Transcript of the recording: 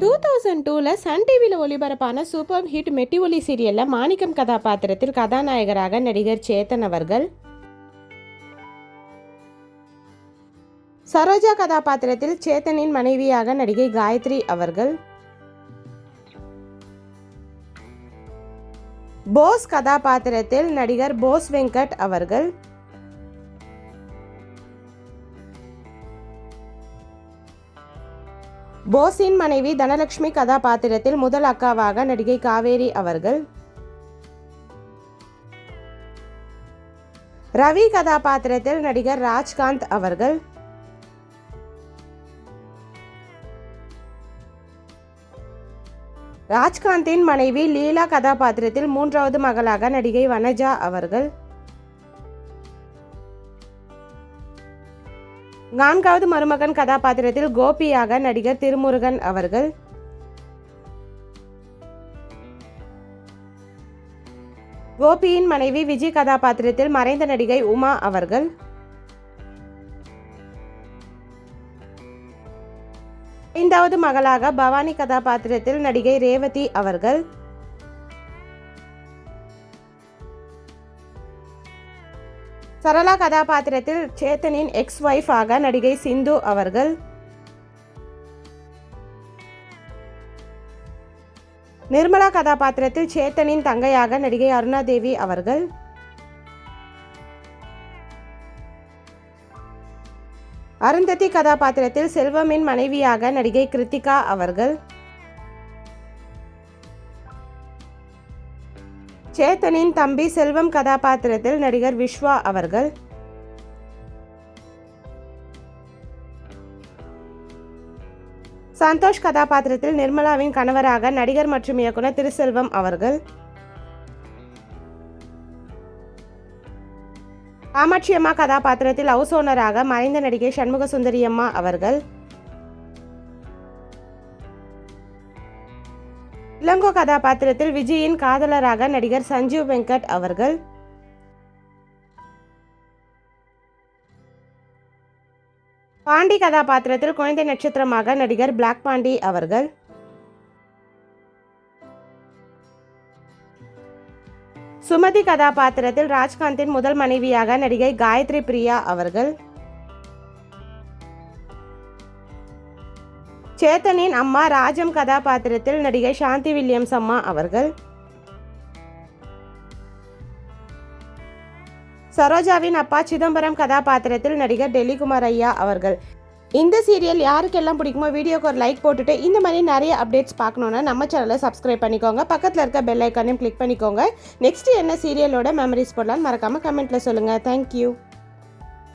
2002 Sun டிவியில் ஒளிபரப்பான super hit Metti Oli சீரியலில் மாணிக்கம் கதாபாத்திரத்தில் கதாநாயகராக நடிகர் சேத்தன் அவர்கள், சரோஜா கதாபாத்திரத்தில் சேத்தனின் மனைவியாக நடிகை காயத்ரி அவர்கள், போஸ் கதாபாத்திரத்தில் நடிகர் போஸ் வெங்கட் அவர்கள், போஸின் மனைவி தனலட்சுமி கதாபாத்திரத்தில் முதல் அக்காவாக நடிகை காவேரி அவர்கள், ரவி கதாபாத்திரத்தில் நடிகர் ராஜ்காந்த் அவர்கள், ராஜ்காந்தின் மனைவி லீலா கதாபாத்திரத்தில் மூன்றாவது மகளாக நடிகை வனஜா அவர்கள், நான்காவது மருமகன் கதாபாத்திரத்தில் கோபியாக நடிகர் திருமுருகன் அவர்கள், கோபியின் மனைவி விஜய் கதாபாத்திரத்தில் மறைந்த நடிகை உமா அவர்கள், ஐந்தாவது மகளாக பவானி கதாபாத்திரத்தில் நடிகை ரேவதி அவர்கள், சரளா கதாபாத்திரத்தில் சேத்தனின் எக்ஸ் வைஃப் ஆக நடிகை சிந்து அவர்கள், நிர்மலா கதாபாத்திரத்தில் சேத்தனின் தங்கையாக நடிகை அருணாதேவி அவர்கள், அருந்ததி கதாபாத்திரத்தில் செல்வமின் மனைவியாக நடிகை கிருத்திகா அவர்கள், சேத்தனின் தம்பி செல்வம் கதாபாத்திரத்தில் நடிகர் விஸ்வா அவர்கள், சந்தோஷ் கதாபாத்திரத்தில் நிர்மலாவின் கணவராக நடிகர் மற்றும் இயக்குனர் திருசெல்வம் அவர்கள், காமாட்சி அம்மா கதாபாத்திரத்தில் ஹவுஸ் ஓனராக மறைந்த நடிகை சண்முக சுந்தரி அம்மா அவர்கள், இளங்கோ கதாபாத்திரத்தில் விஜயின் காதலராக நடிகர் சஞ்சீவ் வெங்கட் அவர்கள், பாண்டி கதாபாத்திரத்தில் குழந்தை நட்சத்திரமாக நடிகர் பிளாக் பாண்டி அவர்கள், சுமதி கதாபாத்திரத்தில் ராஜ்காந்தின் முதல் மனைவியாக நடிகை காயத்ரி பிரியா அவர்கள், சேத்தனின் அம்மா ராஜம் கதாபாத்திரத்தில் நடிகை சாந்தி வில்லியம்ஸ் அம்மா அவர்கள், சரோஜாவின் அப்பா சிதம்பரம் கதாபாத்திரத்தில் நடிகர் டெல்லிகுமார் ஐயா அவர்கள். இந்த சீரியல் யாருக்கெல்லாம் பிடிக்குமோ வீடியோக்கு ஒரு லைக் போட்டுட்டு இந்த மாதிரி நிறைய அப்டேட்ஸ் பார்க்கணுன்னா நம்ம சேனலை சப்ஸ்கிரைப் பண்ணிக்கோங்க. பக்கத்தில் இருக்க பெல் ஐக்கானையும் கிளிக் பண்ணிக்கோங்க. நெக்ஸ்ட் என்ன சீரியலோட மெமரிஸ் போடலான்னு மறக்காமல் கமெண்ட்டில் சொல்லுங்கள். தேங்க்யூ.